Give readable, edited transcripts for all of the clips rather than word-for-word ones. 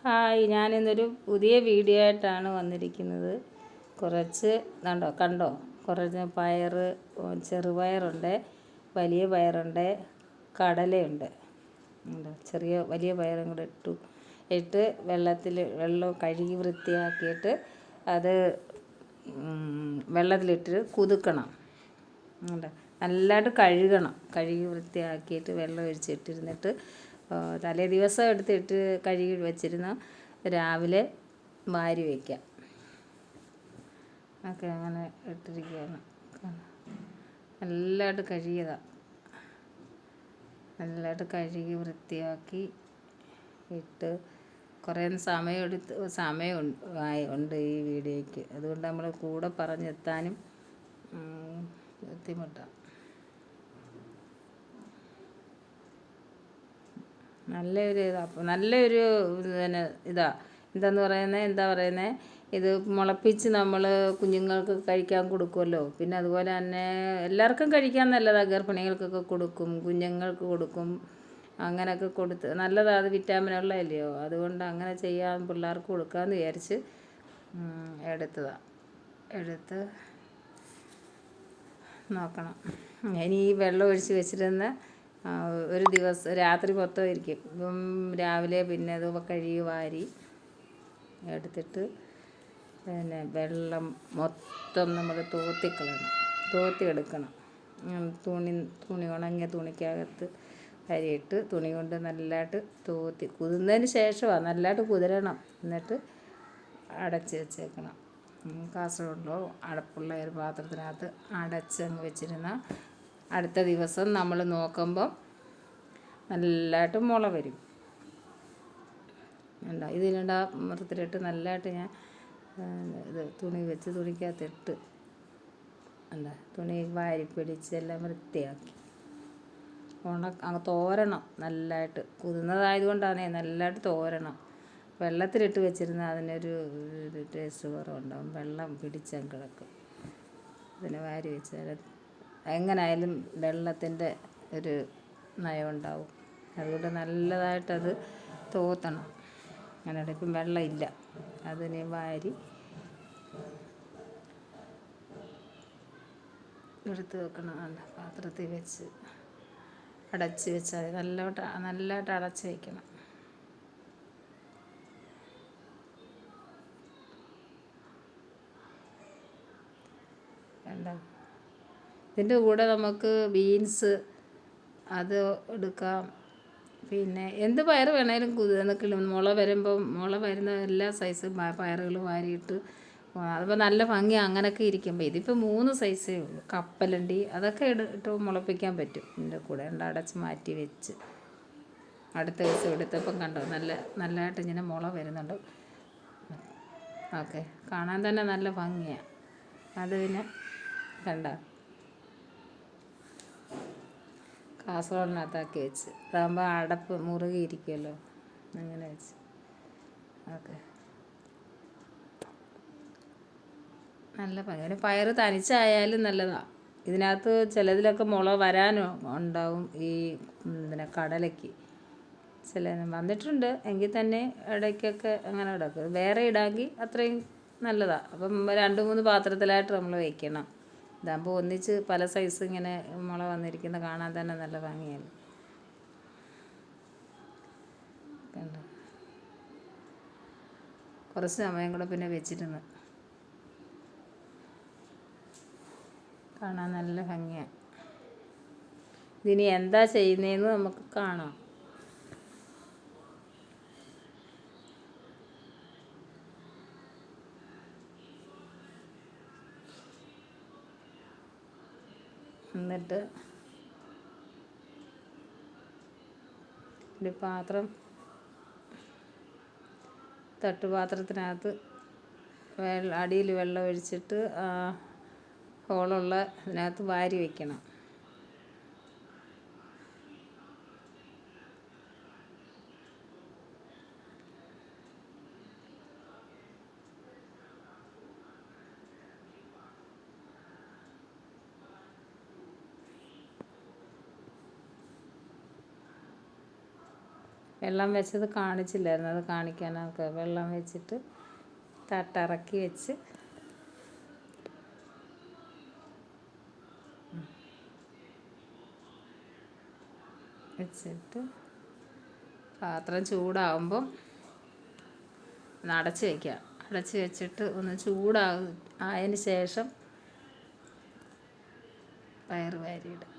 Hi, ഞാനിന്നൊരു പുതിയ video ആയിട്ടാണ് വന്നിരിക്കുന്നത്. കണ്ടോ കുറച്ച് ചെറുപയറുണ്ട്, വലിയ പയറുണ്ട്, കടലയുണ്ട്. വലിയ പയറും കൂടെ ഇട്ട് വെള്ളം കഴുകി വൃത്തിയാക്കിയിട്ട് അത് വെള്ളത്തിലിട്ട് കുതുക്കണം. നല്ലതായിട്ട് കഴുകി വൃത്തിയാക്കിയിട്ട് വെള്ളം ഒഴിച്ചിട്ടിരുന്നിട്ട് തലേ ദിവസം എടുത്തിട്ട് കഴുകി വെച്ചിരുന്ന രാവിലെ വാരി വയ്ക്കാം. അങ്ങനെ ഇട്ടിരിക്കുകയാണ്. നല്ലതായിട്ട് കഴുകി വൃത്തിയാക്കി ഇട്ട് കുറേ സമയമുണ്ട് ഈ വീഡിയോയ്ക്ക്. അതുകൊണ്ട് നമ്മൾ കൂടെ പറഞ്ഞെത്താനും ബുദ്ധിമുട്ടാണ്. നല്ലൊരു എന്താ പറയുന്നത്, ഇത് മുളപ്പിച്ച് നമ്മൾ കുഞ്ഞുങ്ങൾക്ക് കഴിക്കാൻ കൊടുക്കുമല്ലോ. പിന്നെ അതുപോലെ തന്നെ എല്ലാവർക്കും കഴിക്കാൻ നല്ലതാണ്. ഗർഭിണികൾക്കൊക്കെ കൊടുക്കും, കുഞ്ഞുങ്ങൾക്ക് കൊടുക്കും. അങ്ങനെയൊക്കെ കൊടുത്ത് നല്ലതാണ്. അത് വിറ്റാമിനുള്ളതല്ലയോ. അതുകൊണ്ട് അങ്ങനെ ചെയ്യാൻ പിള്ളേർക്ക് കൊടുക്കാമെന്ന് വിചാരിച്ച് എടുത്ത് നോക്കണം. ഇനി ഈ വെള്ളം ഒഴിച്ച് വെച്ചിരുന്ന ഒരു ദിവസം രാത്രി മൊത്തം ഇരിക്കും. ഇപ്പം രാവിലെ പിന്നെ അത് കഴുകി വാരി എടുത്തിട്ട് പിന്നെ വെള്ളം മൊത്തം നമ്മൾ തോത്തിയെടുക്കണം. ഉണങ്ങിയ തുണിക്കകത്ത് അരിയിട്ട് തുണി കൊണ്ട് നല്ലതായിട്ട് കുതിർന്നതിന് ശേഷമാണ്. നല്ലതായിട്ട് കുതിരണം. എന്നിട്ട് അടച്ച് വെച്ചേക്കണം. കാസറോളിലോ അടപ്പുള്ള ഒരു പാത്രത്തിനകത്ത് അടച്ചങ്ങ് വെച്ചിരുന്ന അടുത്ത ദിവസം നമ്മൾ നോക്കുമ്പം നല്ലതായിട്ട് മുള വരും. ഇതിലിട്ട് നല്ലതായിട്ട് ഞാൻ തുണി വെച്ച് തുണിക്കകത്തിട്ട് തുണി വാരി പിടിച്ച് എല്ലാം വൃത്തിയാക്കി തോരണം. നല്ലതായിട്ട് കുതിർന്നതായതുകൊണ്ടാണ് നല്ലതായിട്ട് തോരണം. വെള്ളത്തിലിട്ട് വെച്ചിരുന്ന അതിനൊരു ടേസ്റ്റ് കുറവുണ്ടാകും. വെള്ളം പിടിച്ചങ്ങ് കിടക്കും. അതിനെ വാരി വെച്ചാൽ എങ്ങനെയായാലും വെള്ളത്തിൻ്റെ ഒരു നയം ഉണ്ടാവും. അതുകൊണ്ട് നല്ലതായിട്ടത് തോത്തണം. അങ്ങനെ ഇപ്പം വെള്ളമില്ല, അതിനെ വാരി എടുത്ത് വെക്കണം. പാത്രത്തിൽ വെച്ച് അടച്ച് വെച്ചാൽ നല്ലതായിട്ട് അടച്ച് വയ്ക്കണം. ഇതിൻ്റെ കൂടെ നമുക്ക് ബീൻസ് അത് എടുക്കാം. പിന്നെ എന്ത് പയർ വേണേലും മുള വരുന്ന എല്ലാ സൈസ് പയറുകളും വാരിയിട്ട് അതിപ്പോൾ നല്ല ഭംഗി അങ്ങനെയൊക്കെ ഇരിക്കുമ്പോൾ ഇതിപ്പോൾ 3 സൈസേ ഉള്ളൂ. കപ്പലണ്ടി അതൊക്കെ ഇട്ട് മുളപ്പിക്കാൻ പറ്റും. ഇതിൻ്റെ കൂടെ അടച്ച് മാറ്റി വെച്ച് അടുത്ത ദിവസം എടുത്തപ്പം കണ്ടോ നല്ലതായിട്ട് ഇങ്ങനെ മുള വരുന്നുണ്ട്. കാണാൻ തന്നെ നല്ല ഭംഗിയാണ്. അത് പിന്നെ കാസറോളിനകത്താക്കി വെച്ച് അതാകുമ്പോൾ അടപ്പ് മുറുകിയിരിക്കുമല്ലോ. അങ്ങനെ വെച്ച് നല്ല ഭംഗി. പയർ തനിച്ചായാലും നല്ലതാണ്. ഇതിനകത്ത് ചിലതിലൊക്കെ മുള വരാനോ ഉണ്ടാവും. ഈ കടലയ്ക്ക് വന്നിട്ടുണ്ട് എങ്കിൽ തന്നെ ഇടയ്ക്കൊക്കെ അങ്ങനെ കിടക്കും. വേറെ ഇടാമെങ്കിൽ അത്രയും നല്ലതാണ്. അപ്പം 2-3 പാത്രത്തിലായിട്ട് നമ്മൾ വയ്ക്കണം. ഇതാകുമ്പോൾ ഒന്നിച്ച് പല സൈസ് ഇങ്ങനെ മുള വന്നിരിക്കുന്ന കാണാൻ തന്നെ നല്ല ഭംഗിയാണ്. കുറച്ച് സമയം കൂടെ പിന്നെ വെച്ചിരുന്ന് കാണാൻ നല്ല ഭംഗിയാണ്. ഇതിനി എന്താ ചെയ്യുന്നതെന്ന് നമുക്ക് കാണാം. എന്നിട്ട് ഒരു തട്ടുപാത്രത്തിനകത്ത് അടിയിൽ വെള്ളം ഒഴിച്ചിട്ട് ഹോളുള്ള ഇതിനകത്ത് വാരി വയ്ക്കണം. വെള്ളം വെച്ചത് കാണിച്ചില്ലായിരുന്നു, അത് കാണിക്കാനൊക്കെ. വെള്ളം വെച്ചിട്ട് തട്ടിറക്കി വെച്ചിട്ട് പാത്രം ചൂടാകുമ്പം ഒന്ന് അടച്ച് വയ്ക്കുക. അടച്ച് വെച്ചിട്ട് ഒന്ന് ആയതിന് ശേഷം പയർ വാരിയിടുക.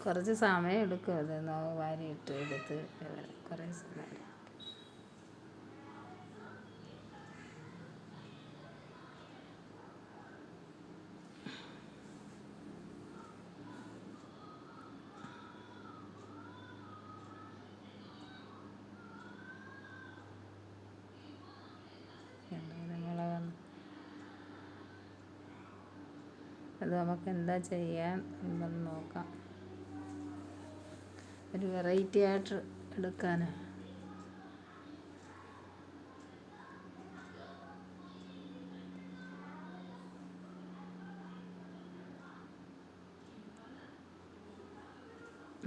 കുറച്ച് സമയം എടുക്കും അത് വാരിയിട്ട് എടുത്ത് കുറേ സമയം. അത് നമുക്ക് എന്താ ചെയ്യാൻ എന്ന് നോക്കാം. ഒരു വെറൈറ്റി ആയിട്ട് എടുക്കാൻ.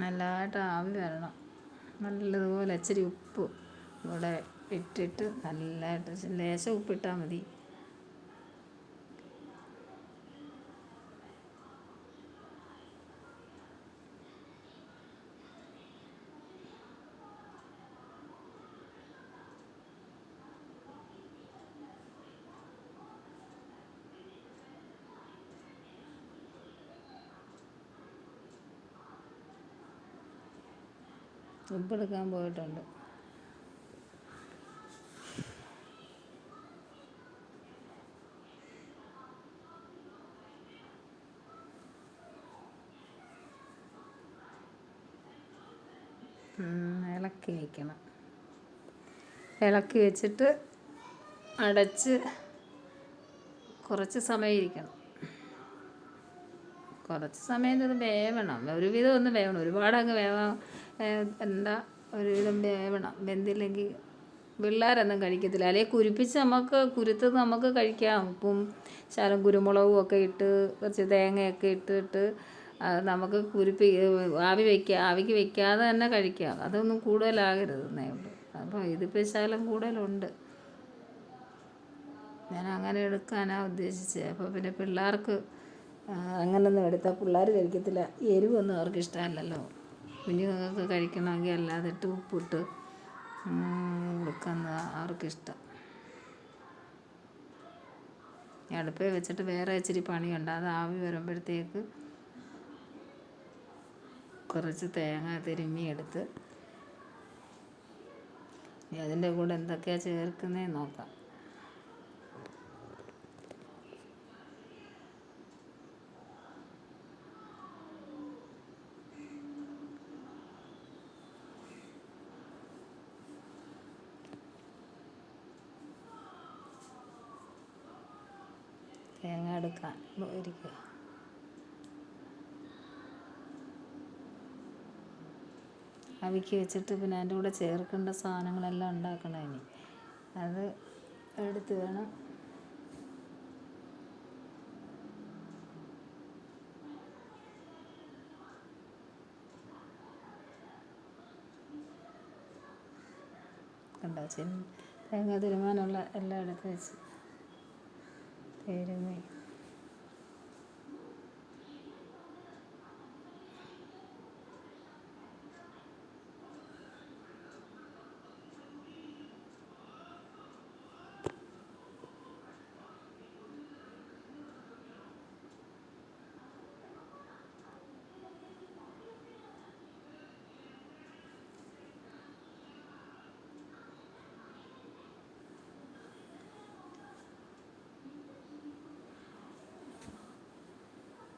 നല്ലതായിട്ട് ആവി വരണം. നല്ലതുപോലെ ഇച്ചിരി ഉപ്പ് ഇവിടെ ഇട്ടിട്ട് നല്ലതായിട്ട് ലേശം ഉപ്പിട്ടാൽ മതി. ഉപ്പെടുക്കാൻ പോയിട്ടുണ്ട്. ഇളക്കി വയ്ക്കണം. ഇളക്കി വെച്ചിട്ട് അടച്ച് കുറച്ച് സമയം ഇരിക്കണം. കുറച്ച് സമയം ഇത് വേവണം. ഒരുവിധം ഒന്ന് വേവണം, ഒരുപാട് അങ്ങ് എന്താ ഒരുവിധം വേവണം. വെന്തില്ലെങ്കിൽ പിള്ളേരൊന്നും കഴിക്കത്തില്ല. അല്ലെങ്കിൽ കുരുത്തത് നമുക്ക് കഴിക്കാം. ഉപ്പും ശകലം കുരുമുളകും ഒക്കെ ഇട്ട് കുറച്ച് തേങ്ങയൊക്കെ ഇട്ടിട്ട് നമുക്ക് ആവിക്ക് വെക്കാതെ തന്നെ കഴിക്കാം. അതൊന്നും കൂടുതലാകരുതെന്നേ ഉള്ളൂ. അപ്പോൾ ഇതിപ്പോൾ ശകലം കൂടുതലുണ്ട്. ഞാൻ അങ്ങനെ എടുക്കാനാണ് ഉദ്ദേശിച്ചത്. അപ്പോൾ പിന്നെ പിള്ളേർക്ക് അങ്ങനൊന്നും എടുത്താൽ പിള്ളേർ കഴിക്കത്തില്ല. എരിവൊന്നും അവർക്ക് ഇഷ്ടമല്ലല്ലോ. കുഞ്ഞുങ്ങൾക്ക് കഴിക്കണമെങ്കിൽ അല്ലാതെ ഉപ്പിട്ട് കൊടുക്കുന്നത് അവർക്കിഷ്ടം. അടുപ്പിൽ വെച്ചിട്ട് വേറെ ഇച്ചിരി പണിയുണ്ട്. അത് ആവി വരുമ്പോഴത്തേക്ക് കുറച്ച് തേങ്ങ തിരുമ്മിയെടുത്ത് അതിൻ്റെ കൂടെ എന്തൊക്കെയാണ് ചേർക്കുന്നതെന്ന് നോക്കാം. തേങ്ങ എടുക്കാൻ ഇരിക്കുക. ആവിക്ക് വെച്ചിട്ട് പിന്നെ അതിൻ്റെ കൂടെ ചേർക്കേണ്ട സാധനങ്ങളെല്ലാം ഉണ്ടാക്കണം. ഇനി അത് എടുത്ത് വേണം. കണ്ടോ, തേങ്ങ തിരുമാനുള്ള എല്ലാം എടുത്ത് വെച്ച് തിരുമ്മി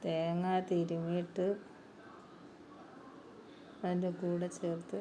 തേങ്ങ തിരുമിയിട്ട് അതിൻ്റെ കൂടെ ചേർത്ത്